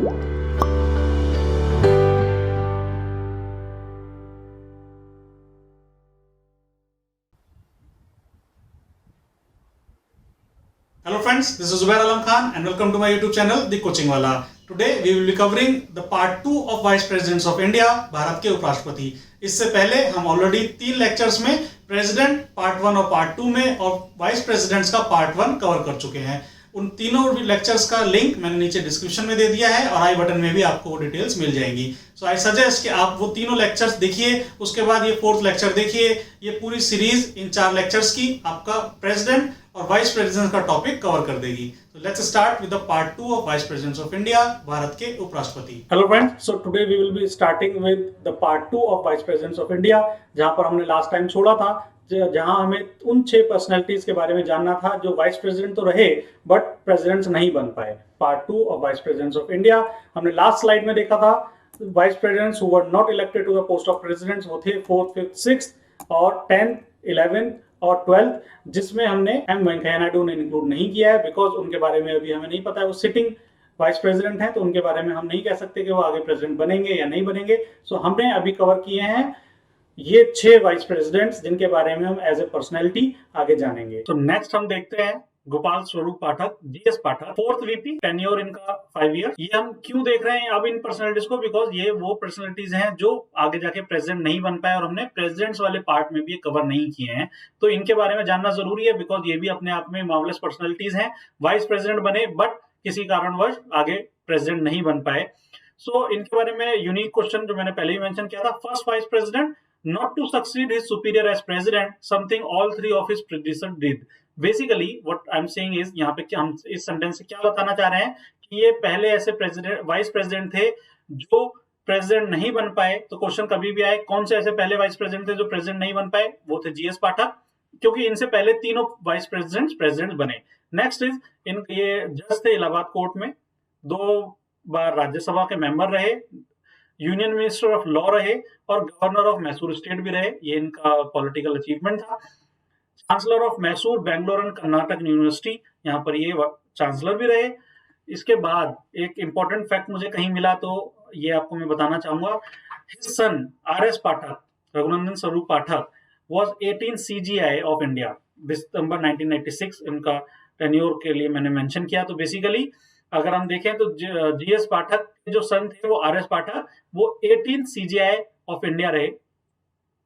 Hello friends, this is Zubair Alam Khan and welcome to my YouTube channel The Coaching Wala. Today we will be covering the part 2 of Vice Presidents of India, Bharat के उपराष्ट्रपति. इससे पहले हम already 3 lectures में president part 1 और part 2 में और vice presidents का पार्ट 1 कवर कर चुके हैं. उन तीनों लेक्चर्स का लिंक मैंने नीचे डिस्क्रिप्शन में दे दिया है और आई बटन में भी आपको वो डिटेल्स मिल जाएंगी. सो आई सजेस्ट कि आप वो तीनों लेक्चर्स देखिए, उसके बाद ये 4th लेक्चर देखिए. ये पूरी सीरीज इन 4 लेक्चर्स की आपका प्रेसिडेंट और वाइस प्रेसिडेंट का टॉपिक कवर कर देगी. So let's start with the part 2 of Vice Presidents of India, Bharat के उपराष्ट्रपति. Hello friends, so today we will be starting with the part 2 of Vice Presidents of India, जहां पर हमने last time छोड़ा था, जहां हमें उन 6 पर्सनैलिटीज के बारे में जानना था जो वाइस प्रेसिडेंट तो रहे बट प्रेसिडेंट्स नहीं बन पाए. Part 2 of vice presidents of India हमने लास्ट स्लाइड में देखा था. Vice presidents who were not elected to the post of presidents वो थे 4th, 5th, 6th और 10th, 11th और 12th, जिसमें हमने वेंकैया नायडू ने इंक्लूड नहीं किया है बिकॉज उनके बारे में अभी हमें नहीं पता है. वो सिटिंग वाइस प्रेसिडेंट हैं तो उनके बारे में हम नहीं कह सकते कि वो आगे प्रेसिडेंट बनेंगे या नहीं बनेंगे. सो हमने अभी कवर किए हैं ये 6 वाइस प्रेसिडेंट्स जिनके बारे में हम एज ए पर्सनैलिटी आगे जानेंगे. तो नेक्स्ट हम देखते हैं गोपाल स्वरूप पाठक, जीएस पाठक, 4th वीपी, टेन्योर इनका 5 ईयर. ये हम क्यों देख रहे हैं अब इन पर्सनैलिटीज को, बिकॉज ये वो पर्सनैलिटीज हैं जो आगे जाके प्रेसिडेंट नहीं बन पाए और हमने प्रेसिडेंट्स वाले पार्ट में भी ये कवर नहीं किए हैं. तो इनके बारे में जानना जरूरी है बिकॉज ये भी अपने आप में मार्वलस पर्सनैलिटीज हैं. वाइस प्रेसिडेंट बने बट किसी कारणवश आगे प्रेसिडेंट नहीं बन पाए. सो इनके बारे में यूनिक क्वेश्चन जो मैंने पहले ही मेंशन किया था, first vice president not to succeed his superior as president, something all 3 of his predecessors did. Basically what I'm saying is, यहाँ पे हम इस सेंटेंस से क्या बताना चाह रहे हैं कि ये पहले ऐसे प्रेसिडेंट वाइस प्रेसिडेंट थे जो प्रेसिडेंट नहीं बन पाए. तो क्वेश्चन कभी भी आए कौन से ऐसे पहले वाइस प्रेसिडेंट थे जो प्रेसिडेंट नहीं बन पाए, वो थे जीएस पाठक, क्योंकि इनसे पहले तीनों वाइस प्रेसिडेंट बने. नेक्स्ट इज इन ये जज थे इलाहाबाद कोर्ट में, 2 बार राज्यसभा के मेंबर रहे, यूनियन मिनिस्टर ऑफ लॉ रहे और गवर्नर ऑफ मैसूर स्टेट भी रहे. ये इनका पॉलिटिकल अचीवमेंट था. Chancellor of Mysore, Bangalore and Karnataka university, यहाँ पर ये चांसलर भी रहे. इसके बाद एक इंपॉर्टेंट फैक्ट मुझे कहीं मिला तो ये आपको मैं बताना चाहूंगा. His son R S. Pathak, Raghunandan Swarup Pathak, was 18th CGI of India. दिसंबर 1996 इनका टेन्योर के लिए मैंने मेंशन किया. तो बेसिकली अगर हम देखें तो जीएस पाठक जो सन थे वो आर.एस. पाठक वो 18th CGI ऑफ इंडिया रहे,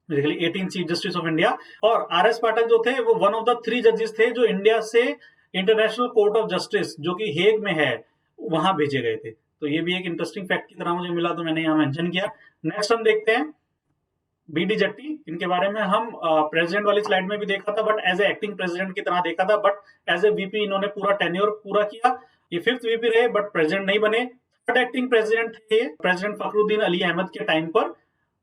basically 18th chief justice of India. और आर.एस. पाठक जो थे वो वन ऑफ द 3 जजेस थे जो इंडिया से इंटरनेशनल कोर्ट ऑफ जस्टिस जो कि हेग में है वहां भेजे गए थे. तो ये भी एक इंटरेस्टिंग फैक्ट की तरह मुझे मिला तो मैंने यहाँ मेंशन किया. नेक्स्ट हम देखते हैं बीडी जट्टी. इनके बारे में हम प्रेसिडेंट वाली स्लाइड में भी देखा था but as a acting president की तरह देखा था, बट एज ए वीपी इन्होंने पूरा टेन्योर पूरा किया. ये 5th वीपी रहे बट प्रेसिडेंट नहीं बने. 3rd एक्टिंग प्रेसिडेंट थे प्रेसिडेंट फखरुद्दीन अली अहमद के टाइम पर.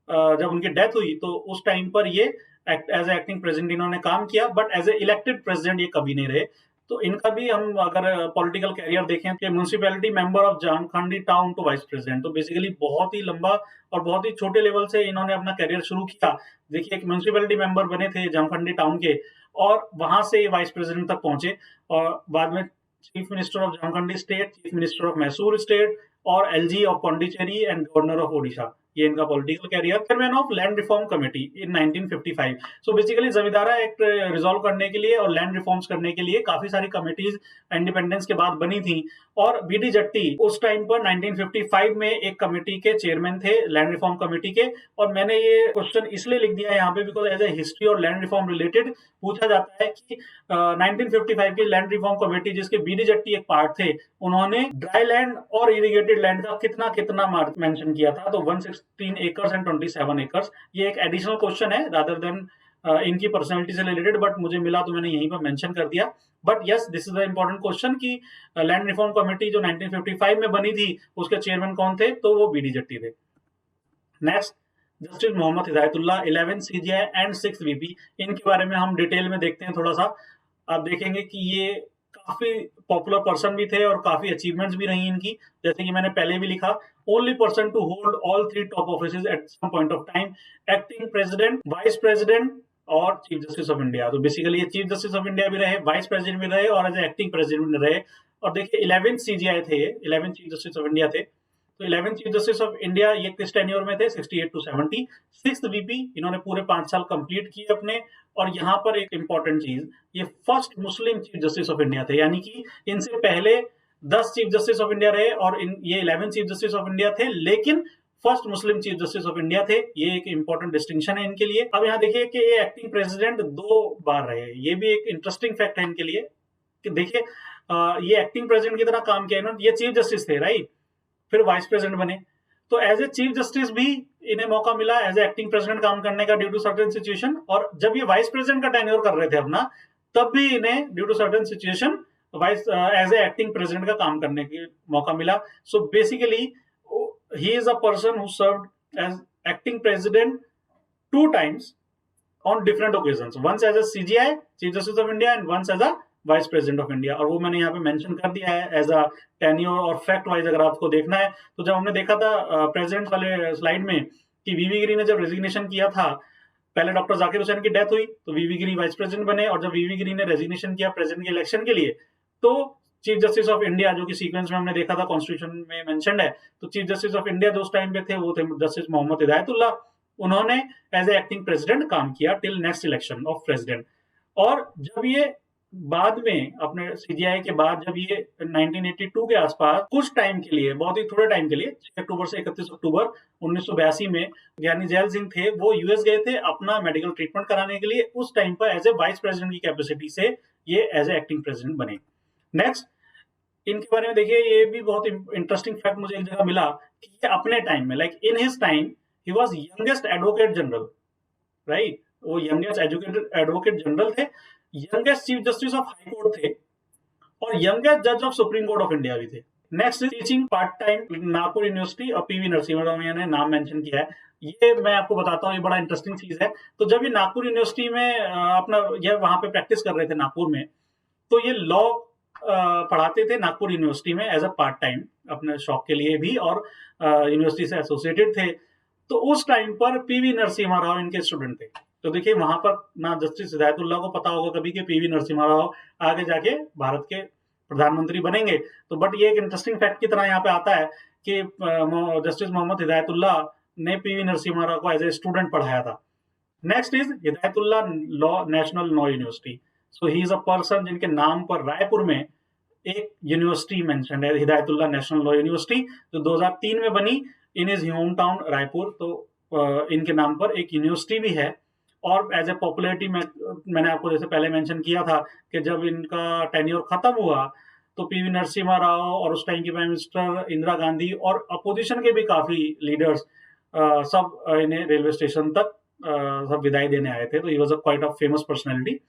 जब उनकी डेथ हुई तो उस टाइम पर ये एज ए एक्टिंग प्रेसिडेंट इन्होंने काम किया but as a elected president ये कभी नहीं रहे. तो इनका भी हम अगर पॉलिटिकल कैरियर देखें तो municipality member of Jamkhandi town to vice president. तो बेसिकली बहुत ही लंबा और बहुत ही छोटे लेवल से इन्होंने अपना कैरियर शुरू किया. देखिए एक म्युनिसिपैलिटी मेंबर बने थे जामखंडी टाउन के और वहां से वाइस प्रेसिडेंट तक पहुंचे और बाद में chief minister of Jamkhandi state, chief minister of Mysore state और LG of Pondicherry and governor of Odisha. ये इनका political career. Chairman of land reform committee in 1955. So basically Zamindara act resolve करने के लिए और लैंड रिफॉर्म्स करने के लिए काफी सारी कमेटीज इंडिपेंडेंस के बाद बनी थी और बीडी जट्टी उस टाइम पर 1955 में एक कमेटी के चेयरमैन थे, लैंड रिफॉर्म कमेटी के. और मैंने ये क्वेश्चन इसलिए लिख दिया है यहाँ पे बिकॉज एज ए हिस्ट्री और लैंड रिफॉर्म रिलेटेड पूछा जाता है कि 1955 की लैंड रिफॉर्म कमेटी जिसके बीडी जट्टी एक पार्ट थे, उन्होंने ड्राई लैंड और इरिगेटेड लैंड का कितना मेंशन किया था. तो 116 एकर्स एंड 27 एकर्स. ये एक एडिशनल क्वेश्चन है रादर देन इनकी पर्सनैलिटी से रिलेटेड, बट मुझे मिला तो मैंने यहीं पर मेंशन कर दिया. But yes, this is the important question कि लैंड रिफॉर्म कमेटी जो 1955 में बनी थी उसके चेयरमैन कौन थे, तो वो बीडी जट्टी थे. Next justice Mohammad Hidayatullah, 11th CGI and 6th VP. इनके बारे में हम डिटेल में देखते हैं थोड़ा सा. आप देखेंगे कि ये काफी पॉपुलर पर्सन भी थे और काफी अचीवमेंट्स भी रही इनकी. जैसे कि मैंने पहले भी लिखा, only person to hold all 3 top offices at some point of time, acting president, vice president और चीफ जस्टिस ऑफ इंडिया. तो बेसिकली ये चीफ जस्टिस ऑफ इंडिया भी रहे, वाइस प्रेसिडेंट भी रहे और एज एक्टिंग प्रेसिडेंट भी रहे. और देखिए 11th CGI थे, 11th chief justice of India थे. तो 11 चीफ जस्टिस ऑफ इंडिया ये किस टेन्योर में थे, 68 to 70। 6th वीपी इन्होंने पूरे 5 साल कंप्लीट किए अपने। और यहाँ पर एक इंपॉर्टेंट चीज, ये first Muslim chief justice of India थे, यानी कि इनसे पहले 10 चीफ जस्टिस ऑफ इंडिया रहे और ये 11 चीफ जस्टिस ऑफ इंडिया थे, लेकिन first Muslim chief justice of India थे। ये एक इंपॉर्टेंट डिस्टिंक्शन है इनके लिए। अब यहाँ देखिए कि ये एक्टिंग प्रेसिडेंट 2 बार रहे, ये भी एक इंटरेस्टिंग फैक्ट है इनके लिए कि देखिए ये एक्टिंग प्रेसिडेंट की तरह काम किया इन्होंने। ये चीफ जस्टिस थे, राइट, फिर वाइस प्रेसिडेंट बने, तो एज ए चीफ जस्टिस भी इन्हें मौका मिला एज ए एक्टिंग प्रेसिडेंट काम करने का ड्यू टू सर्टेन सिचुएशन। और जब ये वाइस प्रेसिडेंट का टेन्योर कर रहे थे अपना, तब भी इन्हें due to certain situation vice as a acting president का काम करने का मौका मिला। So basically he is a person who served as acting president 2 times on different occasions, once as a CJI chief justice of India and once as a vice president of India. और वो मैंने यहाँ पे mention कर दिया है as a tenure और fact wise अगर आपको देखना है। तो जब हमने देखा था प्रेसिडेंट वाले स्लाइड में कि वीवी गिरी ने जब रेजिग्नेशन किया था, पहले डॉक्टर जाकिर हुसैन की डेथ हुई तो वीवी गिरी वाइस प्रेसिडेंट बने, और जब वीवी गिरी ने रेजिग्नेशन किया प्रेसिडेंट के इलेक्शन के लिए, तो चीफ जस्टिस ऑफ इंडिया, जो कि सीक्वेंस में हमने देखा था कॉन्स्टिट्यूशन में मेंशन्ड है, तो चीफ जस्टिस ऑफ इंडिया जो उस टाइम पे थे वो थे जस्टिस मोहम्मद हिदायतुल्लाह। उन्होंने एज ए एक्टिंग प्रेसिडेंट काम किया till next election of president. और जब ये बाद में अपने सीजीआई के बाद जब ये 1982 के आसपास कुछ टाइम के लिए, बहुत ही थोड़े टाइम के लिए, 6 अक्टूबर से 31 अक्टूबर 1982 में ज्ञानी जैल सिंह थे, वो यूएस गए थे अपना मेडिकल ट्रीटमेंट कराने के लिए। उस टाइम पर एज ए वाइस प्रेसिडेंट की कैपेसिटी से ये एज ए एक्टिंग प्रेसिडेंट बने। नेक्स्ट इनके बारे में देखिए, ये भी बहुत इंटरेस्टिंग फैक्ट मुझे एक जगह मिला कि ये अपने टाइम में, like in his time, he was youngest advocate general, right, वो यंगेस्ट एडवोकेट जनरल थे, youngest chief justice of high court थे, और यंगेस्ट जज of supreme court of India भी थे। Next teaching part time Nagpur university और PV Narasimha Rao ने नाम मेंशन किया है। ये मैं आपको बताता हूँ, ये बड़ा इंटरेस्टिंग चीज है। तो जब ये नागपुर यूनिवर्सिटी में अपना ये वहां पे प्रैक्टिस कर रहे थे नागपुर में, तो ये लॉ पढ़ाते थे नागपुर यूनिवर्सिटी में एज अ पार्ट टाइम अपने शौक के लिए भी, और यूनिवर्सिटी से एसोसिएटेड थे। तो उस टाइम पर पीवी नरसिम्हा राव इनके स्टूडेंट थे। तो देखिए वहां पर ना जस्टिस हिदायतुल्लाह को पता होगा कभी कि पीवी नरसिम्हा राव आगे जाके भारत के प्रधानमंत्री बनेंगे। तो बट ये एक इंटरेस्टिंग फैक्ट की तरह यहाँ पे आता है कि जस्टिस मोहम्मद हिदायतुल्लाह ने पीवी नरसिम्हा राव को एज ए स्टूडेंट पढ़ाया था। Next is Hidayatullah law national law university. So he is a person जिनके नाम पर रायपुर में एक यूनिवर्सिटी मेंशन है, हिदायतुल्लाह नेशनल लॉ यूनिवर्सिटी, जो 2003 में बनी in his home town Raipur. तो इनके नाम पर एक यूनिवर्सिटी भी है। और एज ए पॉपुलरिटी में मैंने आपको जैसे पहले मेंशन किया था कि जब इनका टेन्योर खत्म हुआ तो पीवी नरसिम्हा राव और उस टाइम की प्राइम मिनिस्टर इंदिरा गांधी और अपोजिशन के भी काफी लीडर्स सब इन्हें रेलवे स्टेशन तक सब विदाई देने आए थे। तो he was a quite of famous personality.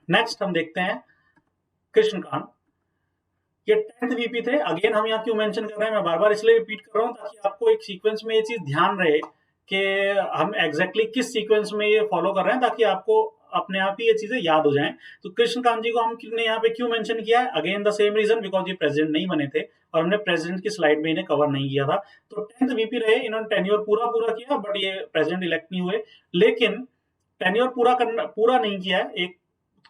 Next हम देखते हैं कृष्ण कांत। ये 10th वीपी थे। अगेन हम यहाँ क्यों मेंशन कर रहे हैं, मैं बार बार इसलिए रिपीट कर रहा हूँ ताकि आपको एक सीक्वेंस में ये चीज ध्यान रहे कि हम एग्जैक्टली किस सीक्वेंस में ये फॉलो कर रहे हैं, ताकि आपको अपने आप ही ये चीजें याद हो जाएं। तो कृष्ण कांत जी को हमने यहाँ पे क्यों मेंशन किया है, again the same reason, because ये प्रेसिडेंट नहीं बने थे और हमने प्रेसिडेंट की स्लाइड में इन्हें कवर नहीं किया था। तो 10th वीपी रहे, इन्होंने टेन्योर पूरा किया, बट ये प्रेसिडेंट इलेक्ट नहीं हुए। लेकिन टेन्योर पूरा नहीं किया है, एक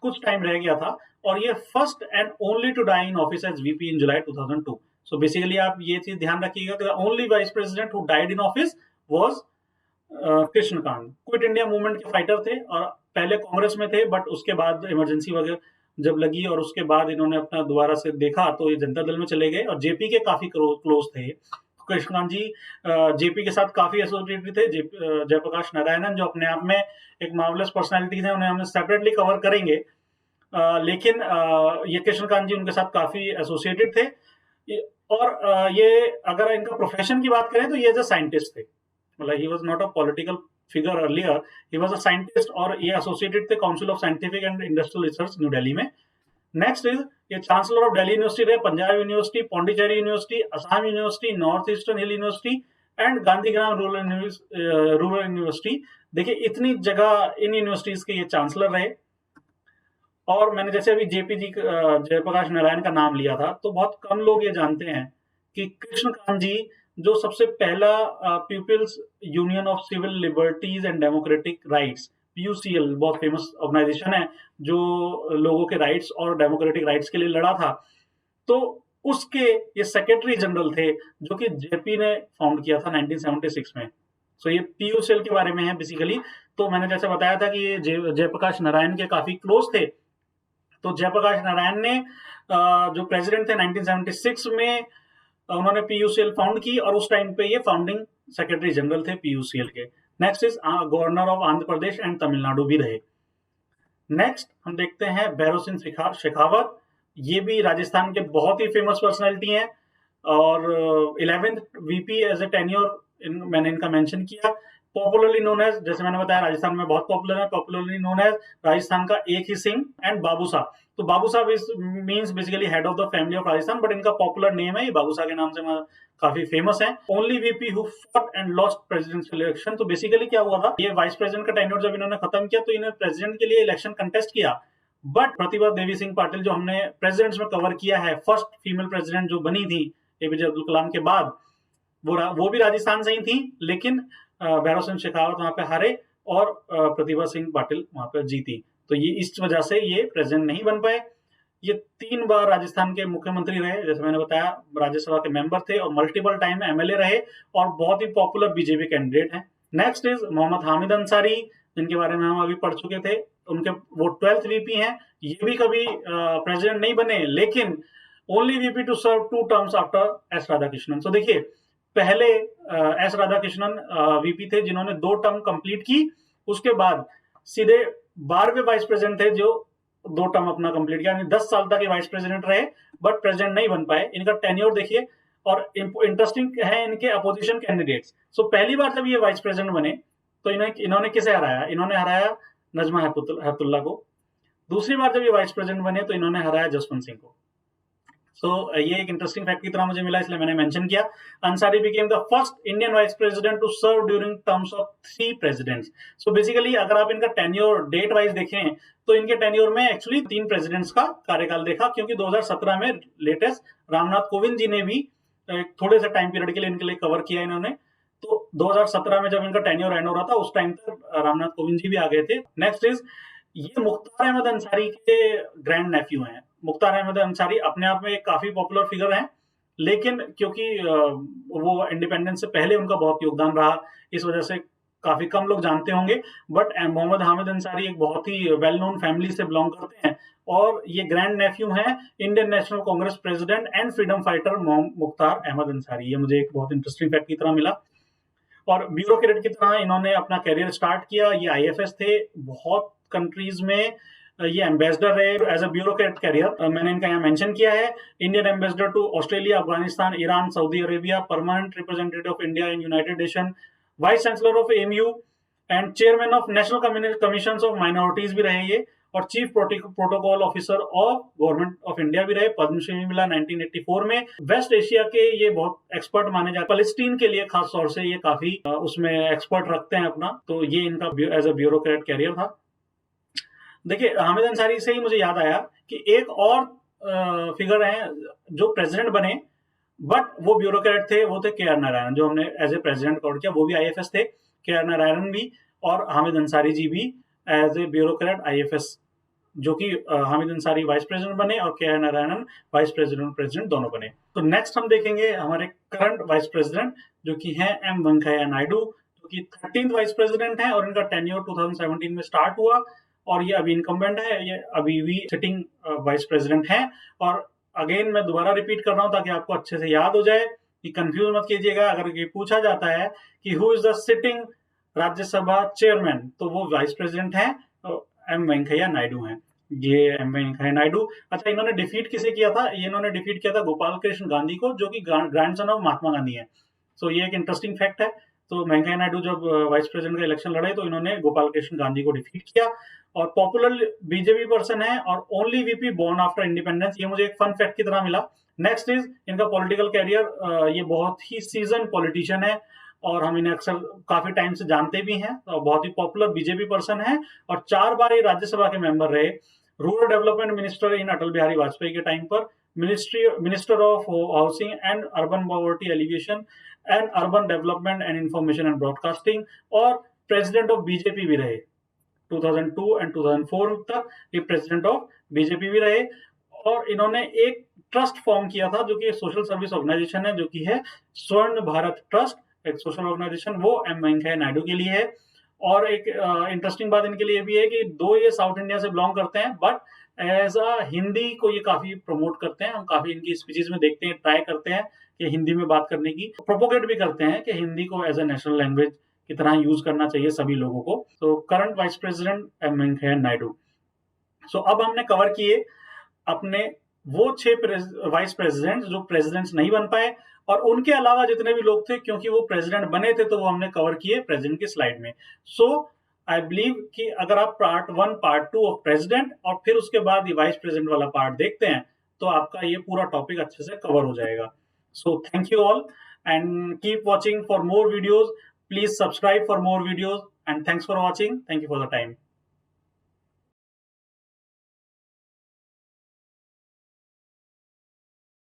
कुछ टाइम रह गया था, और ये first and only to die in office as VP in July 2002। So basically आप ये चीज ध्यान रखिएगा कि only vice president who died in office was Krishan Kant. Quit India movement के फाइटर थे और पहले कांग्रेस में थे, बट उसके बाद इमरजेंसी वगैरह जब लगी और उसके बाद इन्होंने अपना दोबारा से देखा तो ये जनता दल में चले गए और जेपी के काफी क्लोज थे। कृष्ण कांत जी जेपी के साथ काफी एसोसिएटेड थे। जयप्रकाश नारायणन जो अपने आप में एक मार्वलस पर्सनालिटीज है, उन्हें हम सेपरेटली कवर करेंगे, लेकिन ये कृष्ण कांत जी उनके साथ काफी एसोसिएटेड थे। और ये अगर इनका प्रोफेशन की बात करें तो ये एज अ साइंटिस्ट थे, मतलब he was not a political figure earlier, he was a scientist, और ये एसोसिएटेड थे council of scientific and industrial research new Delhi में। नेक्स्ट इज ये चांसलर ऑफ दिल्ली यूनिवर्सिटी रहे, Punjab university, Pondicherry university, Assam university, north eastern hill university and Gandhigram rural university. देखिए इतनी जगह इन universities के ये चांसलर रहे। और मैंने जैसे अभी जेपी जी जयप्रकाश नारायण का नाम लिया था, तो बहुत कम लोग ये जानते हैं कि कृष्ण कांत जी जो सबसे पहला people's union of civil liberties and democratic rights, PUCL, बहुत फेमस ऑर्गेनाइजेशन है जो लोगों के राइट्स और डेमोक्रेटिक राइट्स के लिए लड़ा था। तो उसके ये सेक्रेटरी जनरल थे, जो कि जेपी ने फाउंड किया था 1976 में। सो ये पीयूसीएल के बारे में है बेसिकली। तो मैंने जैसे बताया था कि ये जयप्रकाश नारायण के काफी क्लोज थे। तो जयप्रकाश नारायण ने जो प्रेसिडेंट थे 1976 में, उन्होंने पीयूसीएल फाउंड की और उस टाइम पे ये फाउंडिंग सेक्रेटरी जनरल थे पीयूसीएल के। Next is governor of Andhra Pradesh and Tamil Nadu भी रहे। नेक्स्ट हम देखते हैं भैरव सिंह शेखावत। ये भी राजस्थान के बहुत ही फेमस पर्सनैलिटी हैं और 11th VP as a tenure मैंने इनका मेंशन किया। पॉपुलरली नोन एज, जैसे मैंने बताया राजस्थान में बहुत पॉपुलर है, पॉपुलरली नोन एज राजस्थान का एक ही सिंह एंड बाबूसा। तो Babusa means basically head of the family of Rajasthan, but इनका पॉपुलर नेम है, ये बाबूसा के नाम से काफी फेमस है। Only VP who fought and lost presidential election. तो बेसिकली क्या हुआ था, ये वाइस प्रेसिडेंट का टेन्योर जब इन्होंने खत्म किया तो इन्होंने प्रेसिडेंट के लिए इलेक्शन कंटेस्ट किया, बट प्रतिभा देवी सिंह पाटिल जो हमने प्रेसिडेंट्स में कवर किया है, फर्स्ट फीमेल प्रेसिडेंट जो बनी थी एपीजे अब्दुल कलाम के बाद, वो भी राजस्थान से ही थी, लेकिन भैरव सिंह शेखावत वहां पे हारे और प्रतिभा सिंह पाटिल वहां पे जीती। तो ये इस वजह से ये प्रेसिडेंट नहीं बन पाए। ये 3 बार राजस्थान के मुख्यमंत्री रहे, जैसे मैंने बताया, राज्यसभा के मेंबर थे और मल्टीपल टाइम एमएलए रहे और बहुत ही पॉपुलर बीजेपी कैंडिडेट हैं। नेक्स्ट इज मोहम्मद हामिद अंसारी, जिनके बारे में हम अभी पढ़ चुके थे। उनके वो 12th वीपी हैं। ये भी कभी प्रेसिडेंट नहीं बने, लेकिन only VP to serve 2 terms after S Radhakrishnan. तो देखिए, पहले एस राधाकृष्णन वीपी थे जिन्होंने 2 टर्म कंप्लीट की, उसके बाद सीधे 12वें वाइस प्रेसिडेंट थे जो 2 टर्म अपना कंप्लीट किया, यानी 10 साल तक ये वाइस प्रेसिडेंट रहे, बट प्रेसिडेंट नहीं बन पाए। इनका टेन्योर देखिए, और इंटरेस्टिंग है इनके अपोजिशन कैंडिडेट्स। सो पहली बार जब ये वाइस प्रेसिडेंट बने तो इन्होंने किसे हराया? इन्होंने हराया नजमा हेपतुल्ला को। दूसरी बार जब ये वाइस प्रेसिडेंट बने तो इन्होंने हराया जसवंत सिंह को। सो ये एक इंटरेस्टिंग फैक्ट की तरह मुझे मिला, इसलिए मैंने मेंशन किया। Ansari became the first Indian vice president to serve during terms of 3 presidents. So basically अगर आप इनका टेन्योर डेट वाइज देखें तो इनके टेन्योर में एक्चुअली 3 प्रेसिडेंट्स का कार्यकाल देखा, क्योंकि 2017 में लेटेस्ट रामनाथ कोविंद जी ने भी थोड़े से टाइम पीरियड के लिए इनके लिए कवर किया इन्होंने। तो 2017 में जब इनका टेन्योर एंड हो रहा था, उस टाइम तक रामनाथ कोविंद जी भी आ गए थे। नेक्स्ट इज, ये मुख्तार अहमद अंसारी के ग्रैंड नेफ्यू हैं। मुख्तार अहमद अंसारी अपने आप में एक काफी पॉपुलर फिगर है, लेकिन क्योंकि वो इंडिपेंडेंस से पहले उनका बहुत योगदान रहा, इस वजह से काफी कम लोग जानते होंगे। बट मोहम्मद हामिद अंसारी एक बहुत ही वेल नोन फैमिली से बिलोंग करते हैं और ये ग्रैंड नेफ्यू हैं Indian National Congress president and freedom fighter Mukhtar Ahmed Ansari. ये मुझे एक बहुत इंटरेस्टिंग फैक्ट की तरह मिला। और ब्यूरोक्रेट की तरह इन्होंने अपना करियर स्टार्ट किया। ये आईएफएस थे, बहुत कंट्रीज में ये एम्बेसडर रहे एज अ ब्यूरोक्रेट करियर। मैंने इनका यहाँ मेंशन किया है। Indian ambassador to Australia, Afghanistan, Iran, Saudi Arabia, permanent representative of India in United Nation, vice chancellor of MU and chairman of national commission of minorities भी रहे ये, और chief protocol officer of government of India भी रहे। पद्मश्री मिला 1984 में। Waste Asia के ये बहुत एक्सपर्ट माने जाते हैं। पैलेस्टीन के लिए खास तौर से ये काफी उसमें एक्सपर्ट रखते हैं अपना। तो ये इनका एज अ ब्यूरोक्रेट कैरियर था। देखिए, हामिद अंसारी से ही मुझे याद आया कि एक और फिगर है जो प्रेसिडेंट बने बट वो ब्यूरोक्रेट थे, वो थे के.आर. नारायणन, जो हमने एज ए प्रेसिडेंट काउंट किया, वो भी आईएफएस थे। के.आर. नारायणन भी और हामिद अंसारी जी भी एज ए ब्यूरोक्रेट आईएफएस, जो कि हामिद अंसारी वाइस प्रेसिडेंट बने और के.आर. नारायणन वाइस प्रेसिडेंट दोनों बने। तो नेक्स्ट हम देखेंगे हमारे करंट वाइस प्रेसिडेंट, जो कि हैं एम वेंकैया नायडू, जो कि 13th वाइस प्रेसिडेंट हैं और इनका टेन्योर 2017 में स्टार्ट हुआ और ये अभी इनकम्बेंट है, ये अभी भी सिटिंग वाइस प्रेसिडेंट हैं। और अगेन मैं दोबारा रिपीट कर रहा हूं ताकि आपको अच्छे से याद हो जाए, कि कंफ्यूज मत कीजिएगा। अगर ये पूछा जाता है कि who is the sitting Rajya Sabha chairman, तो वो वाइस प्रेसिडेंट हैं, एम वेंकैया नायडू हैं। ये एम वेंकैया नायडू। अच्छा, इन्होंने डिफीट किसे किया था? ये इन्होंने डिफीट किया था गोपाल कृष्ण गांधी को, जो कि ग्रैंडसन ऑफ महात्मा गांधी है। सो ये एक इंटरेस्टिंग फैक्ट है। तो वेंकैया नायडू जब वाइस प्रेसिडेंट का इलेक्शन लड़े तो इन्होंने गोपाल कृष्ण गांधी को डिफीट किया, और पॉपुलर बीजेपी पर्सन है और only VP born after independence. ये मुझे एक फन फैक्ट की तरह मिला। नेक्स्ट इज इनका पॉलिटिकल कैरियर। ये बहुत ही सीजन पॉलिटिशियन है और हम इन्हें अक्सर काफी टाइम से जानते भी हैं। और बहुत ही पॉपुलर बीजेपी पर्सन है और 4 बार ये राज्यसभा के मेंबर रहे। Rural development minister in Atal Bihari Vajpayee के टाइम पर, minister of housing and urban poverty alleviation and urban development and information and broadcasting, और प्रेसिडेंट ऑफ बीजेपी भी रहे 2002 एंड 2004 तक। ये प्रेसिडेंट ऑफ बीजेपी भी रहे। और इन्होंने एक ट्रस्ट फॉर्म किया था जो कि सोशल सर्विस ऑर्गेनाइजेशन है, जो कि है स्वर्ण भारत ट्रस्ट, एक सोशल ऑर्गेनाइजेशन, वो एम वेंकैया नायडू के लिए है। और एक इंटरेस्टिंग बात इनके लिए भी है कि दो ये साउथ इंडिया से बिलोंग करते हैं, बट एज अ हिंदी को ये काफी प्रमोट करते हैं। हम काफी इनकी स्पीचेस में देखते हैं, ट्राई करते हैं कि हिंदी में बात करने की, प्रोपोगेट भी करते हैं कि हिंदी को एज अ नेशनल लैंग्वेज की तरह यूज करना चाहिए सभी लोगों को। तो current vice president M Venkaiah Naidu. So अब हमने कवर किए अपने वो 6 वाइस प्रेसिडेंट जो प्रेसिडेंट्स नहीं बन पाए, और उनके अलावा जितने भी लोग थे, क्योंकि वो प्रेसिडेंट बने थे तो वो हमने कवर किए प्रेसिडेंट की स्लाइड में। सो आई बिलीव कि अगर आप पार्ट 1 पार्ट 2 ऑफ प्रेसिडेंट और फिर उसके बाद ये वाइस प्रेसिडेंट वाला पार्ट देखते हैं तो आपका ये पूरा टॉपिक अच्छे से कवर हो जाएगा। So thank you all and keep watching for more videos. Please subscribe for more videos and thanks for watching. Thank you for the time.